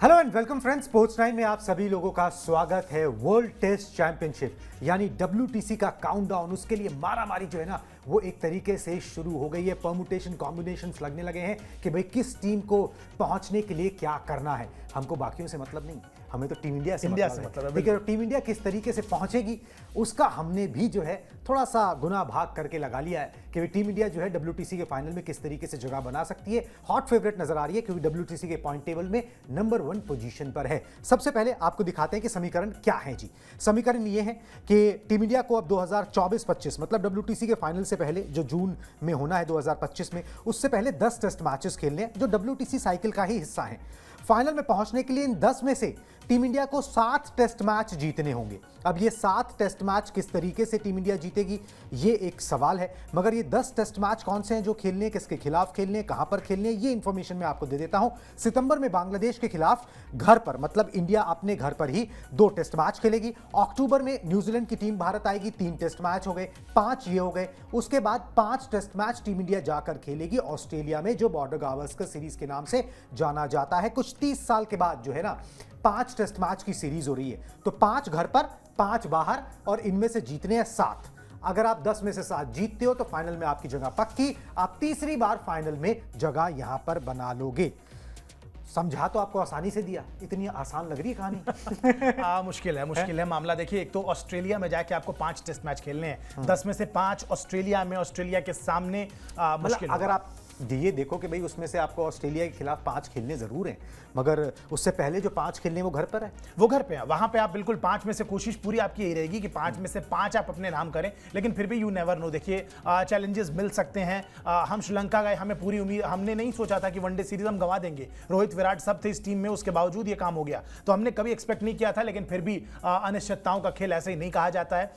Hello and welcome friends, sports 9 में आप सभी लोगों का स्वागत है। वर्ल्ड टेस्ट चैंपियनशिप यानी WTC का काउंटडाउन, उसके लिए मारामारी जो है ना वो एक तरीके से शुरू हो गई है। परमुटेशन कॉम्बिनेशंस लगने लगे हैं कि भाई किस टीम को पहुंचने के लिए क्या करना है। हमको बाकियों से मतलब नहीं, हमें तो टीम इंडिया से मतलब है। देखिए टीम इंडिया किस तरीके से पहुंचेगी उसका हमने भी जो है थोड़ा सा गुना भाग करके लगा लिया है कि भाई टीम इंडिया जो है WTC के फाइनल में किस तरीके से जगह बना सकती है। हॉट फेवरेट नजर आ रही है क्योंकि WTC के पॉइंट टेबल में नंबर 1 पोजीशन पर है। सबसे पहले आपको दिखाते हैं कि समीकरण क्या है जी। समीकरण ये है कि टीम इंडिया को अब 2024-25 मतलब WTC के फाइनल से पहले जो जून में होना है 2025 में, उससे पहले 10 टेस्ट मैचेस खेलने हैं जो WTC साइकिल का ही हिस्सा है। फाइनल में पहुंचने के लिए इन 10 में से टीम इंडिया को 7 टेस्ट मैच जीतने होंगे। अब ये 7 टेस्ट मैच किस तरीके से टीम इंडिया जीतेगी ये एक सवाल है, मगर ये 10 टेस्ट मैच कौन से हैं जो खेलने, किसके खिलाफ खेलने, कहां पर खेलने, ये इंफॉर्मेशन मैं आपको दे देता हूं। सितंबर में बांग्लादेश के खिलाफ घर पर, मतलब इंडिया अपने घर पर ही 2 टेस्ट मैच खेलेगी। अक्टूबर में न्यूजीलैंड की टीम भारत आएगी, 3 टेस्ट मैच हो गए, 5 ये हो गए। उसके बाद 5 टेस्ट मैच टीम इंडिया जाकर खेलेगी ऑस्ट्रेलिया में, जो बॉर्डर गावस्कर सीरीज के नाम से जाना जाता है। कुछ 30 साल के बाद जो है ना 5 टेस्ट मैच की सीरीज हो रही है, तो 5 घर पर, 5 बाहर, और इनमें से जीतने हैं 7। अगर आप 10 में से 7 जीतते हो तो फाइनल में आपकी जगह पक्की, आप तीसरी बार फाइनल में जगह यहां पर बना लोगे। समझा तो आपको आसानी से दिया, इतनी आसान लग रही है कहानी। मुश्किल है मामला। देखिए, एक तो ऑस्ट्रेलिया में जाके आपको 5 टेस्ट मैच खेलने हैं, 10 में से 5 ऑस्ट्रेलिया में, ऑस्ट्रेलिया के सामने मुश्किल। अगर आप ये देखो कि भाई उसमें से आपको ऑस्ट्रेलिया के खिलाफ 5 खेलने जरूर हैं, मगर उससे पहले जो 5 खेलने वो घर पर है, वो घर पे है। वहां पे आप बिल्कुल 5 में से कोशिश पूरी आपकी यही रहेगी कि 5 में से 5 आप अपने नाम करें, लेकिन फिर भी यू नेवर नो। देखिए, चैलेंजेस मिल सकते हैं। हम श्रीलंका गए, हमें पूरी उम्मीद, हमने नहीं सोचा था कि वनडे सीरीज हम गंवा देंगे। रोहित विराट सब थे इस टीम में, उसके बावजूद ये काम हो गया, तो हमने कभी एक्सपेक्ट नहीं किया था। लेकिन फिर भी अनिश्चितताओं का खेल ऐसे ही नहीं कहा जाता है।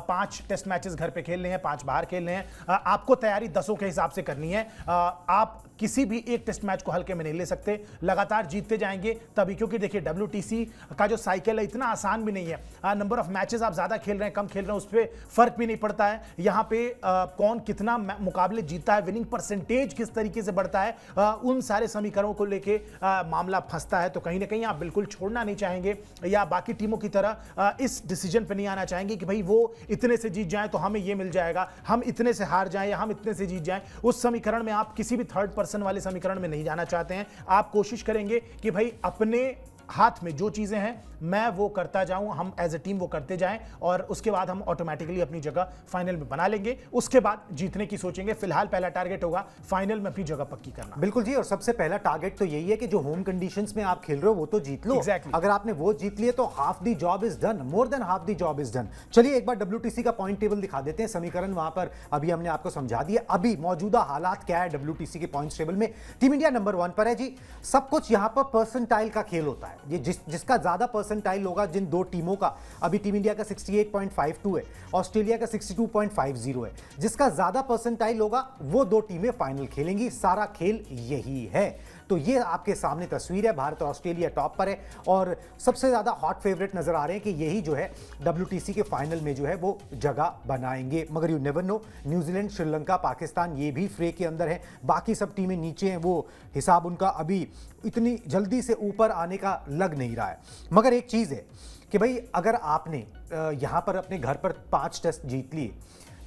5 टेस्ट मैचेस घर पे खेलने हैं, 5 बाहर खेलने हैं। आपको तैयारी 10 के हिसाब से करनी है। आप किसी भी एक टेस्ट मैच को हल्के में नहीं ले सकते, लगातार जीतते जाएंगे तभी। क्योंकि देखिए, WTC का जो साइकिल है इतना आसान भी नहीं है। नंबर ऑफ मैचेस आप ज्यादा खेल रहे हैं, कम खेल रहे हैं, उस पर फर्क भी नहीं पड़ता है। यहाँ पे कौन कितना मुकाबले जीतता है, विनिंग परसेंटेज किस तरीके से बढ़ता है, उन सारे समीकरणों को लेके मामला फंसता है। तो कहीं ना कहीं आप बिल्कुल छोड़ना नहीं चाहेंगे, या बाकी टीमों की तरह इस डिसीजन पर नहीं आना चाहेंगे कि भाई वो इतने से जीत जाए तो हमें ये मिल जाएगा, हम इतने से हार जाएं या हम इतने से जीत जाएं। उस समीकरण में आप किसी भी थर्ड पर्सन वाले समीकरण में नहीं जाना चाहते हैं। आप कोशिश करेंगे कि भाई अपने हाथ में जो चीजें हैं मैं वो करता जाऊं, हम एज ए टीम वो करते जाएं, और उसके बाद हम ऑटोमेटिकली अपनी जगह फाइनल में बना लेंगे। उसके बाद जीतने की सोचेंगे। फिलहाल पहला टारगेट होगा फाइनल में अपनी जगह पक्की करना। बिल्कुल जी, और सबसे पहला टारगेट तो यही है कि जो होम कंडीशंस में आप खेल रहे हो वो तो जीत लो। Exactly. अगर आपने वो जीत लिए तो half the job is done, more than half the job is done. चलिए एक बार WTC का पॉइंट टेबल दिखा देते हैं। समीकरण वहां पर अभी हमने आपको समझा दिया। अभी मौजूदा हालात क्या है WTC के पॉइंट टेबल में? टीम इंडिया नंबर 1 पर है जी। सब कुछ यहां पर परसेंटाइल का खेल होता है। ये जिसका ज्यादा परसेंटाइल होगा, जिन 2 टीमों का, अभी टीम इंडिया का 68.52 है, ऑस्ट्रेलिया का 62.50 है, जिसका ज्यादा परसेंटाइल होगा वो 2 टीमें फाइनल खेलेंगी। सारा खेल यही है। तो ये आपके सामने तस्वीर है। भारत और ऑस्ट्रेलिया टॉप पर है और सबसे ज्यादा हॉट फेवरेट नजर आ रहे हैं कि यही जो है WTC के फाइनल में जो है वो जगह बनाएंगे। मगर you never know, New Zealand, Sri Lanka, Pakistan ये भी फ्रे के अंदर है। बाकी सब टीमें नीचे हैं, वो हिसाब उनका अभी इतनी जल्दी से ऊपर आने का लग नहीं रहा है। मगर एक चीज है कि भाई अगर आपने यहां पर अपने घर पर 5 टेस्ट जीत लिए,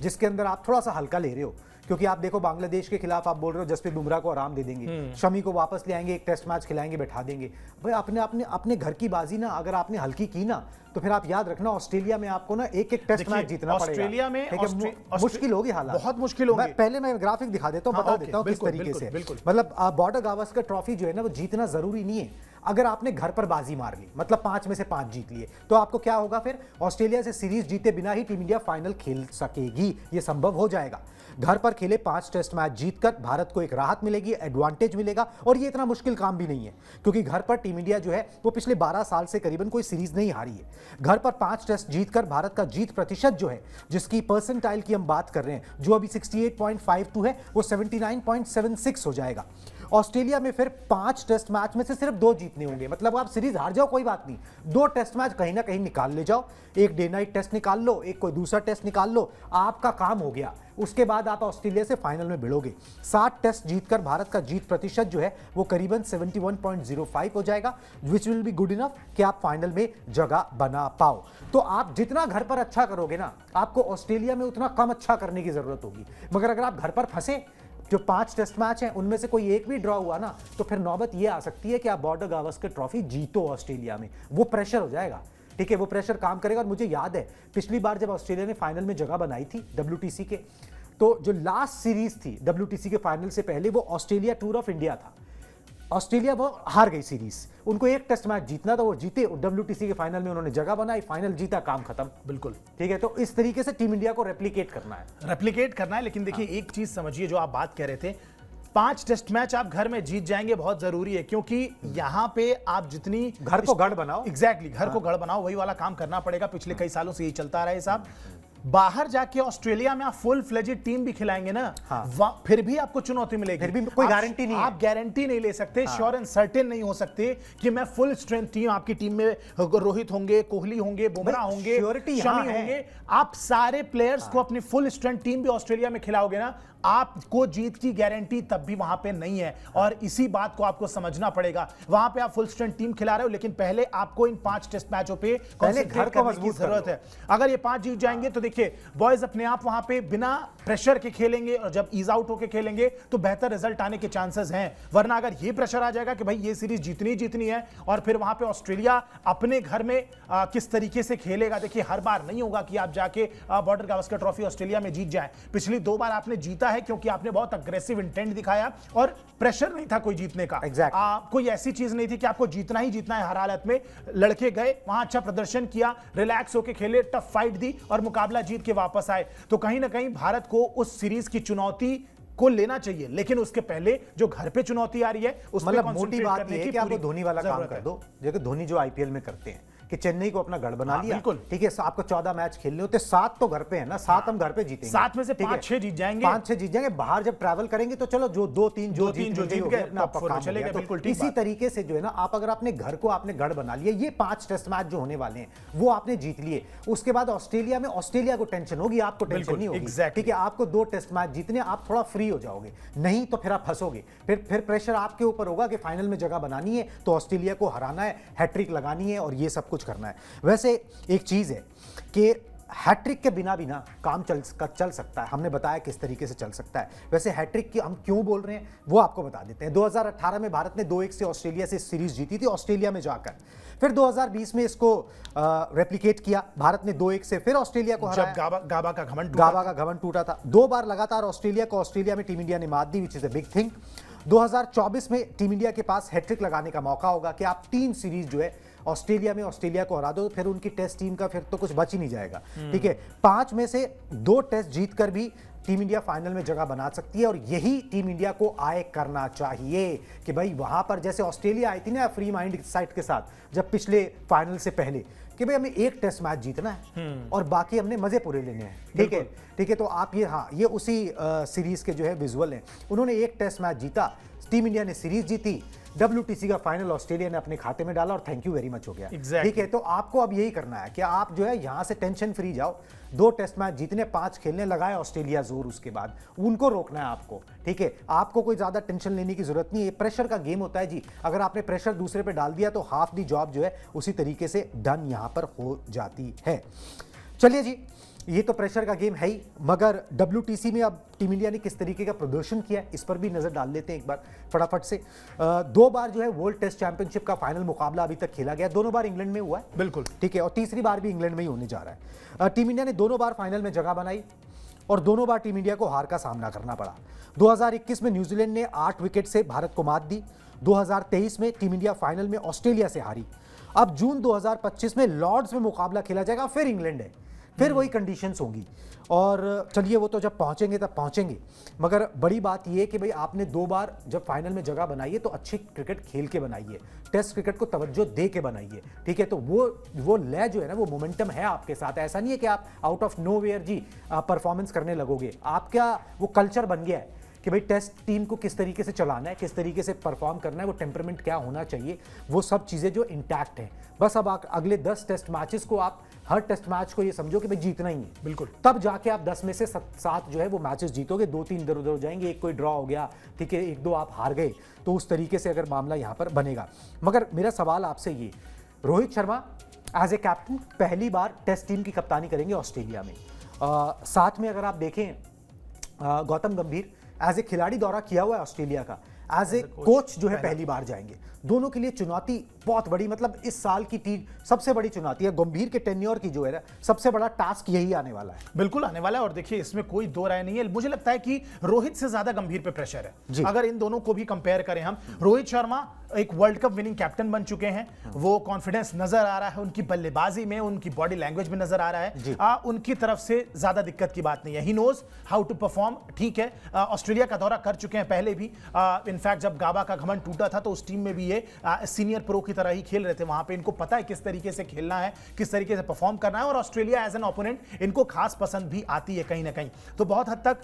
जिसके अंदर आप थोड़ा सा हल्का ले रहे हो, क्योंकि आप देखो बांग्लादेश के खिलाफ आप बोल रहे हो जसप्रीत बुमराह को आराम दे देंगे, शमी को वापस ले आएंगे, एक टेस्ट मैच खिलाएंगे, बैठा देंगे। भाई अपने घर की बाजी ना अगर आपने हल्की की ना, तो फिर आप याद रखना ऑस्ट्रेलिया में आपको ना एक टेस्ट मैच जीतना पड़ेगा। ऑस्ट्रेलिया में मुश्किल होगी हालात, बहुत मुश्किल होगी। पहले मैं ग्राफिक दिखा देता हूं, बता देता हूं किस तरीके से। मतलब बॉर्डर गावस्कर ट्रॉफी जो है ना वो जीतना जरूरी नहीं है। अगर आपने घर पर बाजी मार ली, मतलब 5 में से 5 जीत लिए, तो आपको क्या होगा फिर? ऑस्ट्रेलिया से सीरीज जीते बिना ही टीम इंडिया फाइनल खेल सकेगी। ये संभव हो जाएगा। घर पर खेले 5 टेस्ट मैच जीतकर भारत को एक राहत मिलेगी, एडवांटेज मिलेगा, और ये इतना मुश्किल काम भी नहीं है क्योंकि घर पर टीम इंडिया जो है वो पिछले 12 साल से करीबन कोई सीरीज नहीं हारी है। घर पर 5 टेस्ट जीतकर भारत का जीत प्रतिशत जो है, जिसकी परसेंटाइल की हम बात कर रहे हैं, जो अभी 68.52 है, वो 79.76 हो जाएगा। ऑस्ट्रेलिया में फिर 5 टेस्ट मैच में से सिर्फ 2 जीतने होंगे। मतलब आप सीरीज हार जाओ कोई बात नहीं, 2 टेस्ट मैच कहीं ना कहीं निकाल ले जाओ, एक डे नाइट टेस्ट निकाल लो, एक कोई दूसरा टेस्ट निकाल लो, आपका काम हो गया। उसके बाद आप ऑस्ट्रेलिया से फाइनल में भिड़ोगे। 60 टेस्ट जीतकर भारत का जीत प्रतिशत जो है वो करीबन 71.05 हो जाएगा, which will be good enough कि आप फाइनल में जगह बना पाओ। तो आप जितना घर पर अच्छा करोगे ना, आपको ऑस्ट्रेलिया में उतना कम अच्छा करने की जरूरत होगी। मगर अगर आप घर पर फंसे, जो 5 टेस्ट मैच हैं उनमें से कोई एक भी ड्रॉ हुआ ना, तो फिर नौबत ये आ सकती है कि आप बॉर्डर गावस्कर ट्रॉफी जीतो ऑस्ट्रेलिया में। वो प्रेशर हो जाएगा, ठीक है, वो प्रेशर काम करेगा। और मुझे याद है पिछली बार जब ऑस्ट्रेलिया ने फाइनल में जगह बनाई थी WTC के, तो जो लास्ट सीरीज थी WTC के फाइनल से पहले वो ऑस्ट्रेलिया टूर ऑफ इंडिया था। ऑस्ट्रेलिया वो हार गई सीरीज, उनको एक टेस्ट मैच जीतना था, वो जीते। WTC के फाइनल में उन्होंने जगह बनाई, फाइनल जीता, काम खत्म। बिल्कुल ठीक है, तो इस तरीके से टीम इंडिया को रेप्लिकेट करना है। लेकिन देखिए एक चीज समझिए, जो आप बात कह रहे थे, 5 टेस्ट मैच आप घर में जीत जाएंगे बहुत जरूरी है, क्योंकि यहां पे आप जितनी घर को गढ़ बनाओ। एग्जैक्टली, घर को गढ़ बनाओ, वही वाला काम करना पड़ेगा। पिछले कई सालों से यही चलता रहा है साहब। बाहर जाके ऑस्ट्रेलिया में आप फुल फ्लेजेड टीम भी खिलाएंगे ना, फिर भी आपको चुनौती मिलेगी, फिर भी कोई गारंटी नहीं है। आप गारंटी नहीं ले सकते, श्योर एंड सर्टेन नहीं हो सकते कि मैं फुल स्ट्रेंथ टीम, आपकी टीम में रोहित होंगे, कोहली होंगे, बुमराह होंगे, शमी होंगे, आप सारे प्लेयर्स को अपनी फुल स्ट्रेंथ टीम भी ऑस्ट्रेलिया में खिलाओगे ना, आपको जीत की गारंटी तब भी वहां पे नहीं है। और इसी बात को आपको समझना पड़ेगा। वहां पे आप फुल स्ट्रेंथ टीम खिला रहे हो, लेकिन पहले आपको इन 5 टेस्ट मैचों पे घर को मजबूत जरूरत है। अगर ये 5 जीत जाएंगे तो देखिए बॉयज अपने आप वहां पे बिना प्रेशर के खेलेंगे, और जब ईज आउट होके खेलेंगे तो बेहतर रिजल्ट आने के चांसेस हैं। वरना अगर ये प्रेशर आ जाएगा कि भाई ये सीरीज जीतनी है, और फिर वहां पे ऑस्ट्रेलिया अपने घर में किस तरीके से खेलेगा, देखिए हर बार नहीं होगा कि आप जाके बॉर्डर गावस्कर ट्रॉफी ऑस्ट्रेलिया में जीत जाए। पिछली 2 बार आपने जीता है क्योंकि आपने बहुत अग्रेसिव इंटेंट दिखाया और प्रेशर नहीं था कोई जीतने का। कोई ऐसी चीज नहीं थी कि आपको जीतना ही जीतना है हर हालत में। लड़के गए वहां, अच्छा प्रदर्शन किया, रिलैक्स होके खेले, टफ फाइट दी और मुकाबला जीत के वापस आए। तो कहीं ना कहीं भारत को उस सीरीज की चुनौती को लेना चाहिए, लेकिन उसके पहले जो घर पे चुनौती आ रही है उस पर मोटी बात यह है कि आपको धोनी वाला काम कर दो, जैसे धोनी जो IPL में करते हैं कि चेन्नई को अपना गढ़ बना लिया, ठीक है, आपको 14 मैच खेलने होते, 7 तो घर पे है ना, 7 हम घर पे जीतेंगे, 7 में से 5-6 जीत जाएंगे, 5-6 जीत जाएंगे। बाहर जब ट्रैवल करेंगे तो चलो जो 2-3 जो जीत गए अपना काम चलेगा। बिल्कुल इसी तरीके से जो है ना, आप अगर अपने घर को आपने गढ़ बना लिया, ये 5 टेस्ट मैच जो होने वाले हैं वो आपने जीत लिए, उसके बाद ऑस्ट्रेलिया में ऑस्ट्रेलिया को टेंशन होगी, आपको टेंशन नहीं होगी, ठीक है। आपको 2 टेस्ट मैच जीतने, आप थोड़ा फ्री हो जाओगे, नहीं तो फिर आप फंसोगे। फिर प्रेशर आपके ऊपर होगा कि फाइनल में जगह बनानी है तो ऑस्ट्रेलिया को हराना है, हैट्रिक लगानी है और ये सब कुछ करना है। वैसे एक चीज है कि हैट्रिक के बिना भी ना काम चल सकता है। हमने बताया किस तरीके से चल सकता है। वैसे हैट्रिक की हम क्यों बोल रहे हैं वो आपको बता देते हैं। 2018 में भारत ने 2-1 से ऑस्ट्रेलिया से सीरीज जीती थी ऑस्ट्रेलिया में जाकर। फिर 2020 में इसको रेप्लिकेट किया, भारत ने 2-1 से फिर ऑस्ट्रेलिया को हराया। जब गाबा का घमंड टूटा था। 2 बार लगातार ऑस्ट्रेलिया में टीम इंडिया ने मात दी, which is a big thing. 2024 में टीम इंडिया के पास हैट्रिक लगाने का मौका होगा कि आप 3 सीरीज जो है ऑस्ट्रेलिया में ऑस्ट्रेलिया को हरा दो, फिर उनकी टेस्ट टीम का फिर तो कुछ बच ही नहीं जाएगा, ठीक है। 5 में से 2 टेस्ट जीतकर भी टीम इंडिया फाइनल में जगह बना सकती है, और यही टीम इंडिया को आय करना चाहिए कि भाई वहां पर जैसे ऑस्ट्रेलिया आई थी ना फ्री माइंड साइड के साथ, जब पिछले फाइनल से पहले, कि भाई हमें 1 टेस्ट मैच जीतना है और बाकी हमने मजे पूरे लेने हैं, ठीक है। तो आप ये उसी सीरीज के जो है विजुअल हैं। उन्होंने 1 टेस्ट मैच जीता, टीम इंडिया ने सीरीज जीती, WTC का फाइनल ऑस्ट्रेलिया ने अपने खाते में डाला और थैंक यू वेरी मच हो गया, ठीक है। तो आपको अब यही करना है कि आप जो है यहां से टेंशन फ्री जाओ, 2 टेस्ट मैच जीतने, 5 खेलने, लगाए ऑस्ट्रेलिया जोर, उसके बाद उनको रोकना है आपको, ठीक है। आपको कोई ज्यादा टेंशन लेने की जरूरत नहीं है, प्रेशर का गेम होता है जी। अगर आपने प्रेशर दूसरे पे डाल दिया तो हाफ दी जॉब जो है उसी तरीके से डन यहां पर हो जाती है। चलिए जी, ये तो प्रेशर का गेम है ही, मगर WTC में अब टीम इंडिया ने किस तरीके का प्रदर्शन किया है इस पर भी नजर डाल लेते हैं एक बार फटाफट से। 2 बार जो है वर्ल्ड टेस्ट चैंपियनशिप का फाइनल मुकाबला अभी तक खेला गया, दोनों बार इंग्लैंड में हुआ है, बिल्कुल, ठीक है, और तीसरी बार भी इंग्लैंड में ही होने जा रहा है। टीम इंडिया ने दोनों बार फाइनल में जगह बनाई और दोनों बार टीम इंडिया को हार का सामना करना पड़ा। 2021 में न्यूजीलैंड ने 8 विकेट से भारत को मात दी। 2023 में टीम इंडिया फाइनल में ऑस्ट्रेलिया से हारी। अब जून 2025 में लॉर्ड्स में मुकाबला खेला जाएगा, फिर इंग्लैंड है, फिर वही कंडीशंस होंगी। और चलिए वो तो जब पहुंचेंगे तब पहुंचेंगे, मगर बड़ी बात यह कि भाई आपने 2 बार जब फाइनल में जगह बनाई है तो अच्छी क्रिकेट खेल के बनाइए, टेस्ट क्रिकेट को तवज्जो दे के बनाइए, ठीक है। तो वो लय जो है ना, वो मोमेंटम है आपके साथ। ऐसा नहीं है कि आप आउट ऑफ नोवेयर जी परफॉर्मेंस करने लगोगे, आपका वो कल्चर बन गया है कि भाई टेस्ट टीम को किस तरीके से चलाना है, किस तरीके से परफॉर्म करना है, वो टेम्परामेंट क्या होना चाहिए, वो सब चीज़ें जो इंटैक्ट हैं। बस अब अगले 10 टेस्ट मैचेस को आप हर टेस्ट मैच को ये समझो कि भाई जीतना ही है, बिल्कुल। तब जाके आप 10 में से 7 जो है वो मैचेस जीतोगे, 2-3 इधर उधर हो जाएंगे, एक कोई ड्रॉ हो गया, ठीक है, 1-2 आप हार गए, तो उस तरीके से अगर मामला यहाँ पर बनेगा। मगर मेरा सवाल आपसे ये, Rohit Sharma as a captain पहली बार टेस्ट टीम की कप्तानी करेंगे ऑस्ट्रेलिया में। साथ में अगर आप देखें गौतम गंभीर एज ए खिलाड़ी दौरा किया हुआ है ऑस्ट्रेलिया का, एज ए कोच जो है पहली बार जाएंगे। दोनों के लिए चुनौती बहुत बड़ी, मतलब इस साल की टीम सबसे बड़ी चुनौती है। गंभीर के टेन्योर की जो है ना सबसे बड़ा टास्क यही आने वाला है। बिल्कुल आने वाला है, और देखिए इसमें कोई दो राय नहीं है। मुझे लगता है कि रोहित से ज्यादा गंभीर पे प्रेशर है। अगर इन दोनों को भी कंपेयर करें हम, रोहित शर्मा एक वर्ल्ड कप विनिंग कैप्टन बन चुके हैं, वो कॉन्फिडेंस नजर आ रहा है उनकी बल्लेबाजी में, उनकी बॉडी लैंग्वेज में नजर आ रहा है। उनकी तरफ से ज्यादा दिक्कत की बात नहीं है। He knows how to perform. ठीक है, ऑस्ट्रेलिया का दौरा कर चुके हैं पहले भी। इनफैक्ट जब गाबा का घमंड टूटा था तो उस टीम में भी ये सीनियर प्रो की तरह ही खेल रहे थे। वहां पे इनको पता है किस तरीके से खेलना है, किस तरीके से परफॉर्म करना है, और ऑस्ट्रेलिया एज एन ओपोनेंट इनको खास पसंद भी आती है कहीं ना कहीं। तो बहुत हद तक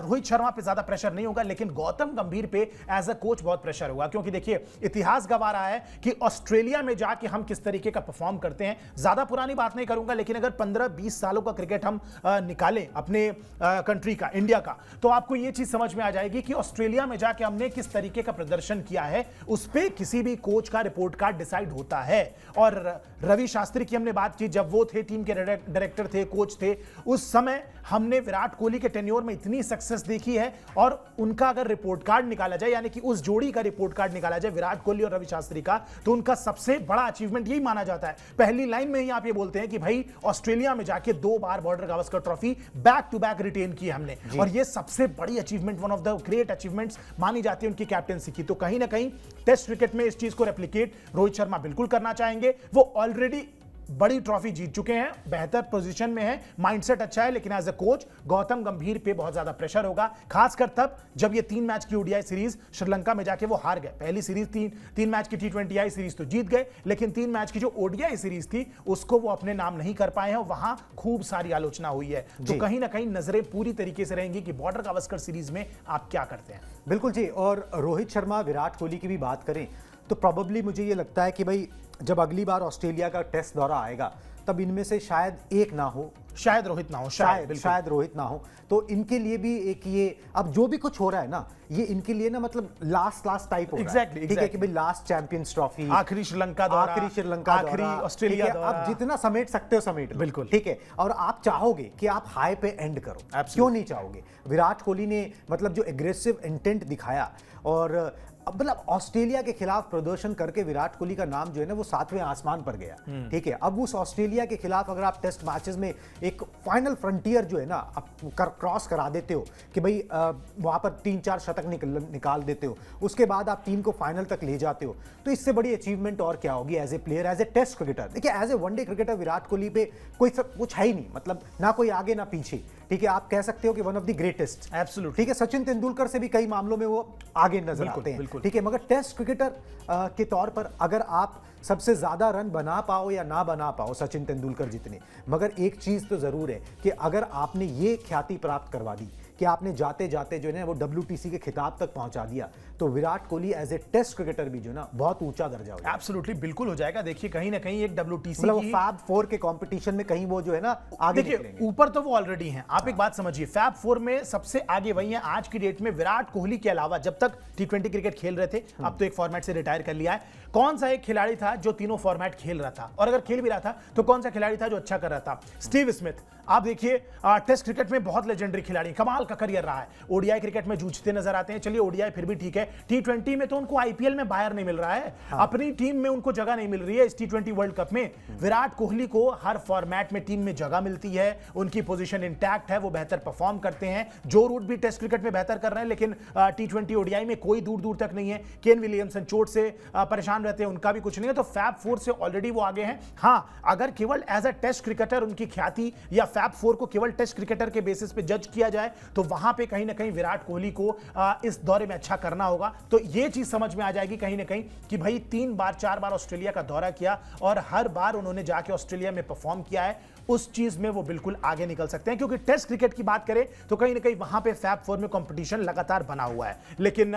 रोहित शर्मा पे ज्यादा प्रेशर नहीं होगा, लेकिन गौतम गंभीर पे एज अ कोच बहुत प्रेशर होगा, क्योंकि देखिए इतिहास गवा रहा है कि ऑस्ट्रेलिया में जाके हम किस तरीके का परफॉर्म करते हैं। ज्यादा पुरानी बात नहीं करूंगा, लेकिन अगर 15-20 सालों का क्रिकेट हम निकालें अपने कंट्री का, इंडिया का, तो आपको यह चीज समझ में आ जाएगी कि ऑस्ट्रेलिया में जाके हमने किस तरीके का प्रदर्शन किया है, उस पे किसी भी कोच का रिपोर्ट कार्ड डिसाइड होता है। और रवि शास्त्री की हमने बात की, जब वो थे टीम के डायरेक्टर थे, कोच थे, उस समय हमने विराट कोहली के टेन्योर में इतनी सक्सेस देखी है, और उनका अगर रिपोर्ट कार्ड निकाला जाए, यानी कि उस जोड़ी का रिपोर्ट कार्ड निकाला जाए विराट कोहली और रवि शास्त्री का, तो उनका सबसे बड़ा अचीवमेंट यही माना जाता है। पहली लाइन में ही आप ये बोलते हैं कि भाई ऑस्ट्रेलिया में जाके 2 बार border Gavaskar trophy back to back retain की हमने, और ये सबसे बड़ी achievement, one of the great achievements मानी जाती है उनकी कैप्टेंसी की। तो कहीं ना कहीं टेस्ट क्रिकेट में इस चीज को रेप्लिकेट रोहित शर्मा बिल्कुल करना चाहेंगे। वो ऑलरेडी बड़ी ट्रॉफी जीत चुके हैं, बेहतर पोजीशन में है, माइंडसेट अच्छा है, लेकिन एज अ कोच गौतम गंभीर पे बहुत ज्यादा प्रेशर होगा, खासकर तब जब ये 3 मैच की ओडीआई सीरीज श्रीलंका में जाके वो हार गए। पहली सीरीज 3 मैच की T20I सीरीज तो जीत गए, लेकिन 3 मैच की जो ओडीआई सीरीज थी उसको वो अपने नाम नहीं कर पाए हैं, और वहां खूब सारी आलोचना हुई है। तो कहीं ना कहीं नजरें पूरी तरीके से रहेंगी कि बॉर्डर गावस्कर सीरीज में आप क्या करते हैं। बिल्कुल जी। और रोहित शर्मा, विराट कोहली की भी बात करें तो प्रोबेबली मुझे ये लगता है कि भाई जब अगली बार ऑस्ट्रेलिया का टेस्ट दौरा आएगा तब इनमें से शायद एक ना हो, शायद रोहित ना हो, शायद रोहित ना हो। तो इनके लिए भी एक ये, अब जो भी कुछ हो रहा है ना, ये इनके लिए ना मतलब लास्ट टाइप हो रहा है। ठीक है कि भाई लास्ट चैंपियंस ट्रॉफी, आखिरी श्रीलंका दौरा, आखिरी ऑस्ट्रेलिया दौरा, आप जितना समेट सकते हो समेट लो। बिल्कुल ठीक है। और आप चाहोगे कि आप हाई पे एंड करो, क्यों नहीं चाहोगे? विराट कोहली ने मतलब जो एग्रेसिव इंटेंट दिखाया, और मतलब ऑस्ट्रेलिया के खिलाफ प्रदर्शन करके विराट कोहली का नाम जो है ना वो 7वें आसमान पर गया। ठीक है, अब उस ऑस्ट्रेलिया के खिलाफ अगर आप टेस्ट मैचेस में एक फाइनल फ्रंटियर जो है ना आप क्रॉस करा देते हो कि भाई वहां पर 3-4 शतक निकाल देते हो, उसके बाद आप टीम को फाइनल तक ले जाते हो, तो इससे बड़ी अचीवमेंट और क्या होगी as a player, as a test cricketer. देखिए as a one day cricketer Virat Kohli पे कोई कुछ है ही नहीं, मतलब ना कोई आगे ना पीछे। ठीक है, आप कह सकते हो कि one of the greatest, absolutely. ठीक है, सचिन तेंदुलकर से भी कई मामलों में वो आगे नजर आते हैं। ठीक है, मगर टेस्ट क्रिकेटर के तौर पर अगर आप सबसे ज्यादा रन बना पाओ या ना बना पाओ सचिन तेंदुलकर जितने, मगर एक चीज तो जरूर है कि अगर आपने ये ख्याति प्राप्त करवा दी कि आपने जाते जाते जो है ना वो WTC के खिताब तक पहुंचा दिया, तो Virat Kohli as a test cricketer भी जो है ना बहुत ऊंचा दर्जा हो जाएगा। एब्सोल्युटली, बिल्कुल हो जाएगा। देखिए कहीं ना कहीं एक WTC मतलब फैब 4 के कंपटीशन में कहीं वो जो है ना आगे देखिए ऊपर तो वो ऑलरेडी हैं। आप एक बात समझिए, फैब 4 में सबसे आगे वही हैं आज की डेट में। विराट कोहली के अलावा जब तक T20 क्रिकेट खेल रहे थे, अब तो एक फॉर्मेट से रिटायर कर लिया है, कौन सा एक खिलाड़ी था जो तीनों फॉर्मेट खेल रहा था? और अगर खेल भी रहा था तो कौन सा खिलाड़ी था जो अच्छा कर रहा था? Steve Smith. आप देखिए टेस्ट क्रिकेट में बहुत लेजेंडरी खिलाड़ी, कमाल का करियर रहा है। ओडीआई क्रिकेट में जूझते नजर आते हैं, चलिए ओडीआई फिर भी ठीक है, T20 में तो उनको आईपीएल में बाहर नहीं मिल रहा है, अपनी टीम में उनको जगह नहीं मिल रही है। इस T20 वर्ल्ड कप में विराट कोहली को हर फॉर्मेट में टीम में जगह मिलती है, उनकी पोजीशन इंटैक्ट है, वो बेहतर परफॉर्म करते हैं। जो रूट भी टेस्ट क्रिकेट में बेहतर कर रहे हैं, लेकिन T20 ओडीआई में कोई दूर दूर तक नहीं है। केन विलियमसन चोट से परेशान रहते हैं, उनका भी कुछ नहीं है, तो फैब 4 से ऑलरेडी वो आगे हैं। हाँ, अगर केवल एज अ टेस्ट क्रिकेटर उनकी ख्याति या फैब 4 को केवल टेस्ट क्रिकेटर के बेसिस पे जज किया जाए, तो वहां पे कहीं ना कहीं विराट कोहली को इस दौरे में अच्छा करना होगा। तो ये चीज समझ में आ जाएगी कहीं ना कहीं कि भाई 3 बार 4 बार ऑस्ट्रेलिया का दौरा किया और हर बार उन्होंने जाके ऑस्ट्रेलिया में परफॉर्म किया है। उस चीज में वो बिल्कुल आगे निकल सकते हैं, क्योंकि टेस्ट क्रिकेट की बात करें तो कहीं ना कहीं वहां पे फैब फोर में कंपटीशन लगातार बना हुआ है। लेकिन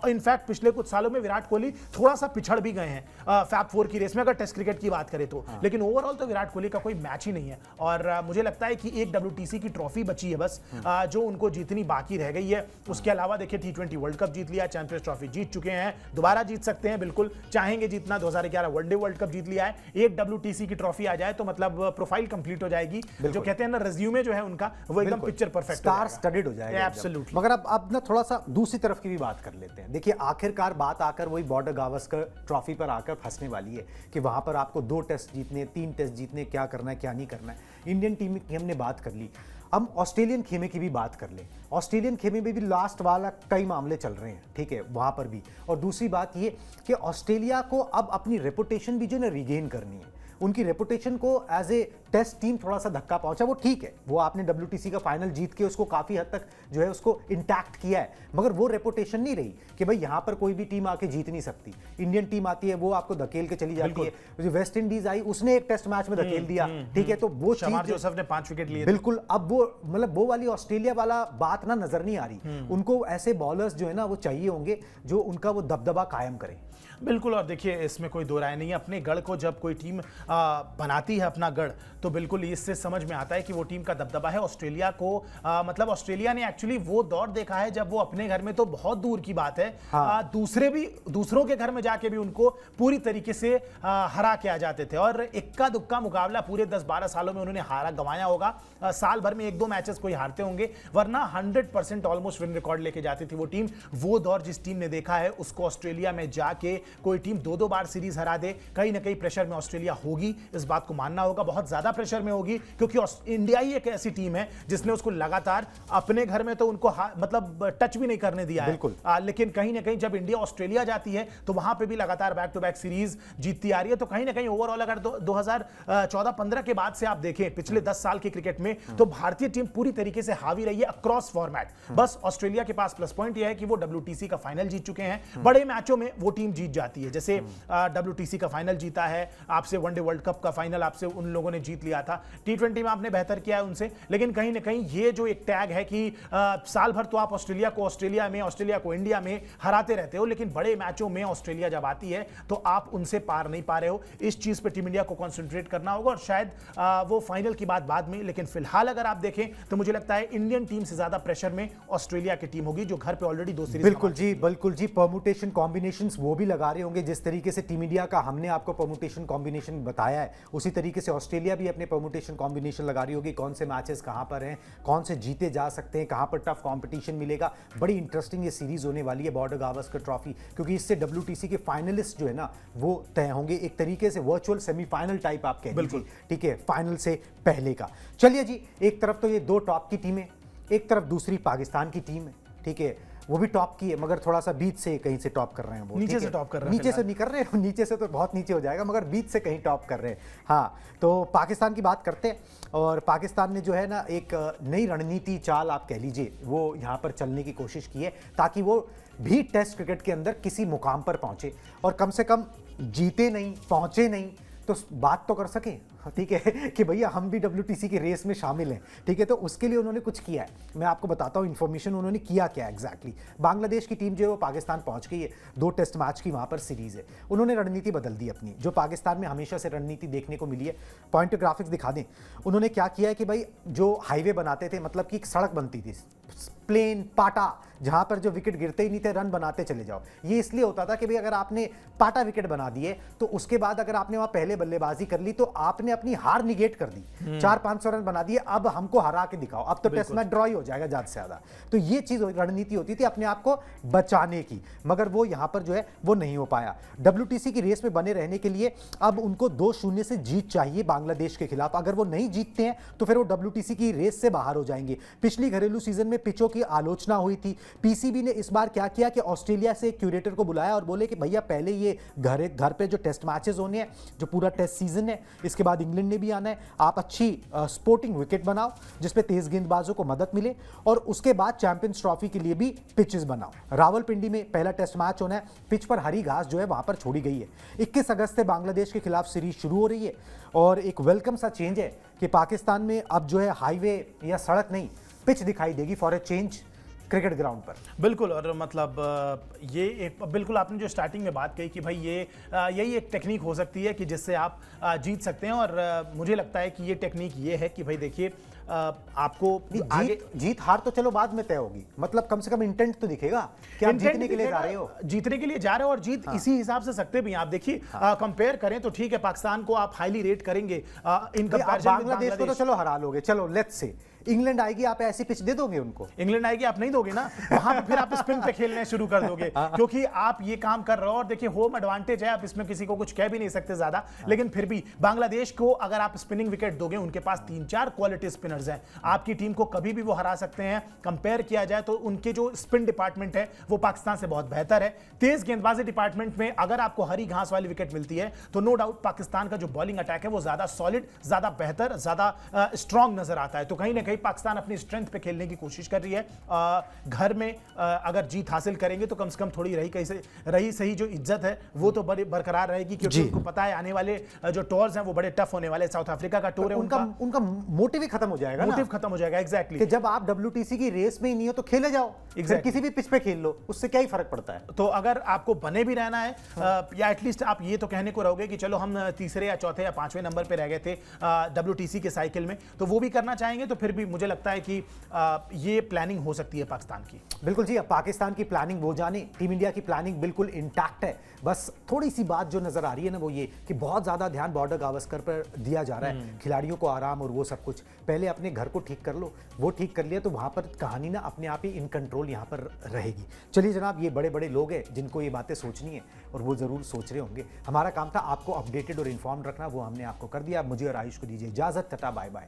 इनफैक्ट पिछले कुछ सालों में विराट कोहली थोड़ा सा पिछड़ भी गए हैं फैब फोर की रेस में, अगर टेस्ट क्रिकेट की बात करें तो। लेकिन ओवरऑल तो विराट कोहली का कोई मैच ही नहीं है, और मुझे लगता है कि एक WTC की ट्रॉफी बची है बस, जो उनको जीतनी बाकी रह गई है। उसके अलावा देखिए T20 वर्ल्ड कप जीत लिया, चैंपियंस ट्रॉफी जीत चुके हैं, दोबारा जीत सकते हैं, बिल्कुल चाहेंगे जीतना। 2011 वनडे वर्ल्ड कप जीत लिया है, एक WTC की ट्रॉफी आ जाए तो मतलब प्रोफाइल कंप्लीट हो जाएगी। जो कहते हैं ना, रिज्यूमे जो है उनका वो एकदम पिक्चर परफेक्ट, स्टार स्टडीड हो जाएगा एब्सोल्युटली। मगर अब ना थोड़ा सा दूसरी तरफ की भी बात कर लेते हैं। देखिए आखिरकार बात आकर वही बॉर्डर गावस्कर ट्रॉफी पर आकर फंसने वाली है कि वहां पर आपको 2 टेस्ट जीतने, 3 टेस्ट जीतने, क्या करना है क्या नहीं करना है। इंडियन टीम की हमने बात कर ली, हम ऑस्ट्रेलियन खेमे की भी बात कर लें। ऑस्ट्रेलियन खेमे में भी लास्ट वाला कई मामले चल रहे हैं, ठीक है, वहां पर भी। और दूसरी बात ये कि ऑस्ट्रेलिया को अब अपनी रेपुटेशन भी जो है ना रिगेन करनी है। उनकी रेपुटेशन को एज ए टेस्ट टीम थोड़ा सा धक्का पहुंचा, वो ठीक है, वो आपने WTC का फाइनल जीत के उसको काफी हद तक जो है उसको इंटैक्ट किया है, मगर वो रेपुटेशन नहीं रही कि भाई यहां पर कोई भी टीम आके जीत नहीं सकती। इंडियन टीम आती है, वो आपको धकेल के चली जाती है। जो वेस्ट इंडीज आई, उसने एक टेस्ट मैच में धकेल दिया, ठीक है, तो वो शमार जोसेफ ने 5 विकेट लिए, बिल्कुल। अब वो मतलब वो वाली ऑस्ट्रेलिया वाला बात ना नजर नहीं आ रही। उनको ऐसे बॉलर्स जो है ना वो चाहिए होंगे जो उनका वो दबदबा कायम करें। बिल्कुल। और देखिए इसमें कोई दो राय नहीं है, अपने गढ़ को जब कोई टीम बनाती है अपना गढ़, तो बिल्कुल इससे समझ में आता है कि वो टीम का दबदबा है। ऑस्ट्रेलिया को मतलब ऑस्ट्रेलिया ने एक्चुअली वो दौर देखा है जब वो अपने घर में तो बहुत दूर की बात है, दूसरों के घर में जाके भी उनको पूरी तरीके से हरा के आ जाते थे। और इक्का दुक्का मुकाबला पूरे 10-12 सालों में उन्होंने हारा गंवाया होगा, साल भर में 1-2 मैचेस कोई हारते होंगे, वरना 100% ऑलमोस्ट विन रिकॉर्ड लेके जाती थी वो टीम। वो दौर जिस टीम ने देखा है उसको ऑस्ट्रेलिया में जाके कोई टीम 2-2 बार सीरीज हरा दे, कहीं ना कहीं प्रेशर में ऑस्ट्रेलिया होगी, इस बात को मानना होगा, बहुत ज्यादा प्रेशर में होगी, क्योंकि इंडिया ही एक ऐसी टीम है जिसने उसको लगातार अपने घर में तो उनको मतलब टच भी नहीं करने दिया है। लेकिन कहीं ना कहीं जब इंडिया ऑस्ट्रेलिया जाती है तो वहां पे भी लगातार बैक टू बैक सीरीज जीतती आ रही है। तो कहीं ना कहीं ओवरऑल अगर 2014-15 के बाद से आप देखें पिछले 10 साल के क्रिकेट में, तो भारतीय टीम पूरी तरीके से हावी रही है अक्रॉस फॉर्मेट। बस ऑस्ट्रेलिया के पास प्लस पॉइंट यह है कि वो WTC का फाइनल जीत चुके हैं, बड़े मैचों में वो टीम जीत जाती है, जैसे WTC का फाइनल जीता है आपसे, वनडे वर्ल्ड कप का फाइनल आपसे उन लोगों ने जीत लिया था, T20 में आपने बेहतर किया है उनसे। लेकिन कहीं ना कहीं ये जो एक टैग है कि साल भर तो आप ऑस्ट्रेलिया को इंडिया में हराते रहते हो, लेकिन बड़े मैचों में ऑस्ट्रेलिया जब आती है तो आप उनसे पार नहीं पा रहे हो। इस चीज पे टीम इंडिया को कंसंट्रेट करना होगा, और शायद वो फाइनल की बात बाद में, लेकिन फिलहाल अगर आप देखें तो मुझे लगता है इंडियन टीम से ज्यादा प्रेशर में ऑस्ट्रेलिया की टीम होगी, जो घर पे ऑलरेडी 2 सीरीज। बिल्कुल जी, परमुटेशन कॉम्बिनेशंस वो भी लगा रहे होंगे, जिस तरीके से टीम इंडिया का हमने आपको परमुटेशन कॉम्बिनेशन बताया है, उसी तरीके से ऑस्ट्रेलिया भी अपने परमुटेशन कॉम्बिनेशन लगा रही होगी। कौन से मैचेस कहां पर हैं, कौन से जीते जा सकते हैं, कहां पर टफ कंपटीशन मिलेगा। बड़ी इंटरेस्टिंग ये सीरीज होने वाली है बॉर्डर गावस्कर ट्रॉफी, क्योंकि इससे WTC के फाइनलिस्ट जो है ना वो तय होंगे, एक तरीके से वर्चुअल सेमीफाइनल टाइप आप कह लीजिए, ठीक है, फाइनल से पहले का। चलिए जी, एक तरफ तो ये 2 टॉप की टीमें, एक तरफ दूसरी पाकिस्तान की टीम है, ठीक है, वो भी टॉप की है, मगर थोड़ा सा बीच से कहीं से टॉप कर रहे हैं, वो नीचे से टॉप कर रहे हैं, नीचे से नहीं कर रहे हैं, नीचे से तो बहुत नीचे हो जाएगा, मगर बीच से कहीं टॉप कर रहे हैं। हाँ, तो पाकिस्तान की बात करते हैं, और पाकिस्तान ने जो है ना एक नई रणनीति चाल आप कह लीजिए वो यहाँ पर चलने की कोशिश की है, ताकि वो भी टेस्ट क्रिकेट के अंदर किसी मुकाम पर पहुंचे, और कम से कम जीते नहीं, पहुंचे नहीं तो बात तो कर सके, ठीक है, कि भैया हम भी WTC की रेस में शामिल हैं, ठीक है। तो उसके लिए उन्होंने कुछ किया है, मैं आपको बताता हूँ इन्फॉर्मेशन उन्होंने किया क्या एग्जैक्टली। बांग्लादेश की टीम जो है वो पाकिस्तान पहुंच गई है, 2 टेस्ट मैच की वहां पर सीरीज है। उन्होंने रणनीति बदल दी अपनी, जो पाकिस्तान में हमेशा से रणनीति देखने को मिली है। पॉइंट ग्राफिक्स दिखा दें, उन्होंने क्या किया है कि भाई जो हाईवे बनाते थे, मतलब कि एक सड़क बनती थी प्लेन पाटा, जहां पर जो विकेट गिरते ही नहीं थे, रन बनाते चले जाओ। ये इसलिए होता था कि भाई अगर आपने पाटा विकेट बना दिए तो उसके बाद अगर आपने वहां पहले बल्लेबाजी कर ली तो आपने अपनी हार निगेट कर दी, 400-500 रन बना दिए, अब हमको हरा के दिखाओ, अब तो टेस्ट मैच ड्रॉ ही हो जाएगा ज्यादा से ज्यादा। तो ये चीज रणनीति होती थी अपने आप को बचाने की, मगर वो यहां पर जो है वो नहीं हो पाया। WTC की रेस में बने रहने के लिए अब उनको 2-0 से जीत चाहिए बांग्लादेश के खिलाफ। अगर वो नहीं जीतते हैं तो फिर वो WTC की रेस से बाहर हो जाएंगे। पिछली घरेलू सीजन में पिचों की आलोचना हुई थी। पीसीबी ने इस बार क्या किया कि ऑस्ट्रेलिया से क्यूरेटर को बुलाया और बोले कि भैया पहले ये घर पे जो टेस्ट मैचेस होने हैं, जो पूरा टेस्ट सीजन है, इसके बाद इंग्लैंड ने भी आना है, आप अच्छी स्पोर्टिंग विकेट बनाओ जिसपे तेज गेंदबाजों को मदद मिले और उसके बाद चैंपियंस ट्रॉफी के लिए भी पिचेस बनाओ। रावलपिंडी में पहला टेस्ट मैच होना है, पिच पर हरी घास जो है वहां पर छोड़ी गई है। 21 अगस्त से बांग्लादेश के खिलाफ सीरीज शुरू हो रही है और एक वेलकम सा चेंज है कि पाकिस्तान में अब जो है हाईवे या सड़क नहीं, पिच दिखाई देगी for a change cricket ground पर। बिल्कुल, और मतलब ये एक बिल्कुल आपने जो स्टार्टिंग में बात कही कि भाई ये यही एक टेक्निक हो सकती है कि जिससे आप जीत सकते हैं, और मुझे लगता है कि ये टेक्निक ये है कि भाई देखिए आपको आगे जीत हार तो चलो बाद में तय होगी, मतलब कम से कम इंटेंट तो दिखेगा कि आप जीतने के लिए जा रहे हो, जीतने के लिए जा रहे हो, और जीत इसी हिसाब से सकते भी हैं आप। देखिए कंपेयर करें तो ठीक है, पाकिस्तान को आप हाईली रेट करेंगे इन कंपैरिजन विद बांग्लादेश को तो चलो हरा लोगे, चलो लेट्स से इंग्लैंड आएगी, आप ऐसी पिच दे दोगे उनको? इंग्लैंड आएगी, आप नहीं दोगे ना, वहां पर फिर आप स्पिन पे खेलने शुरू कर दोगे क्योंकि आप ये काम कर रहे हो। और देखिए होम एडवांटेज है, आप इसमें किसी को कुछ कह भी नहीं सकते ज्यादा, लेकिन फिर भी बांग्लादेश को अगर आप स्पिनिंग विकेट दोगे, उनके पास 3-4 क्वालिटी स्पिनर्स हैं, आपकी टीम को कभी भी वो हरा सकते हैं। कंपेयर किया जाए तो उनके जो स्पिन डिपार्टमेंट है वो पाकिस्तान से बहुत बेहतर है। तेज गेंदबाजी डिपार्टमेंट में अगर आपको हरी घास वाली विकेट मिलती है तो नो डाउट पाकिस्तान का जो बॉलिंग अटैक है वो ज्यादा सॉलिड, ज्यादा बेहतर, ज्यादा स्ट्रांग नजर आता है। तो कहीं ना कहीं पाकिस्तान अपनी स्ट्रेंथ पे खेलने की कोशिश कर रही है। घर में अगर जीत हासिल करेंगे तो कम से कम थोड़ी रही सही जो इज्जत है वो तो बड़ी बरकरार रहेगी, क्योंकि उनको पता है आने वाले जो टूर्स हैं वो बड़े टफ होने वाले। साउथ अफ्रीका का टूर है, उनका मोटिव ही खत्म हो जाएगा, मोटिव खत्म हो जाएगा। एग्जैक्टली, कि जब आप WTC की रेस में ही नहीं हो तो खेले जाओ, फिर किसी भी पिच पे खेल लो, उससे क्या ही फर्क पड़ता है। तो अगर आपको बने भी रहना है या एटलीस्ट आप ये तो कहने को रहोगे कि चलो हम तीसरे या चौथे या 5वें नंबर पे रह गए थे WTC के साइकिल में, तो वो भी करना चाहेंगे, तो फिर भी मुझे लगता है कि ये प्लानिंग हो सकती है पाकिस्तान की। बिल्कुल जी, अब पाकिस्तान की प्लानिंग वो जाने, टीम इंडिया की प्लानिंग बिल्कुल इंटैक्ट है। बस थोड़ी सी बात जो नजर आ रही है ना वो ये कि बहुत ज्यादा ध्यान बॉर्डर गावस्कर पर दिया जा रहा है, खिलाड़ियों को आराम और वो सब कुछ। पहले अपने घर को ठीक कर लो, वो ठीक कर लिया तो वहां पर कहानी ना अपने आप ही इन कंट्रोल यहाँ पर रहेगी। चलिए जनाब, ये बड़े बड़े लोग हैं जिनको ये बातें सोचनी है और वो जरूर सोच रहे होंगे। हमारा काम था आपको अपडेटेड और इन्फॉर्म रखना, वो हमने आपको कर दिया। मुझे और आयुष को दीजिए इजाजत, टाटा बाय बाय।